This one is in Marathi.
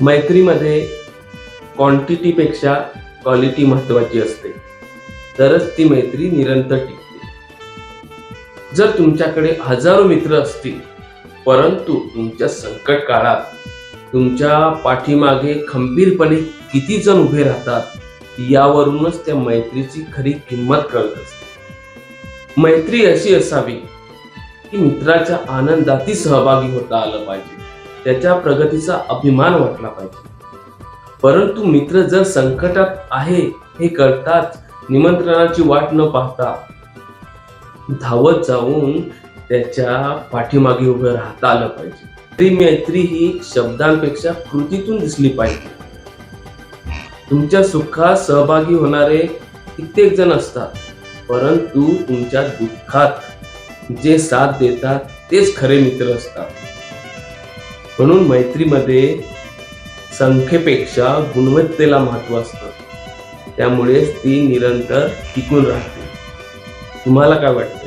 मैत्रीमध्ये क्वांटिटीपेक्षा क्वालिटी महत्वाची असते, तरच ती मैत्री निरंतर टिकते। जर तुमच्याकडे हजारो मित्र असतील परंतु तुमच्या संकट काळात तुमच्या पाठीमागे खंबीरपणे किती जण उभे राहतात यावरूनच त्या मैत्रीची खरी किंमत कळत असते। मैत्री अशी असावी की मित्राच्या आनंदातही सहभागी होता आलं पाहिजे, त्याच्या प्रगतीचा अभिमान वाटला पाहिजे। परंतु मित्र जर संकटात आहे हे कळताच निमंत्रणाची वाट न पाहता धावत जाऊन त्याच्या पाठीमागे उभं राहता आलं पाहिजे। ती मैत्री ही शब्दांपेक्षा कृतीतून दिसली पाहिजे। तुमच्या सुखात सहभागी होणारे कित्येक जण असतात, परंतु तुमच्या दुःखात जे साथ देतात तेच खरे मित्र असतात। म्हणून मैत्रीमध्ये संख्येपेक्षा गुणवत्तेला महत्त्व असतं, त्यामुळेच ती निरंतर टिकून राहते। तुम्हाला काय वाटतं?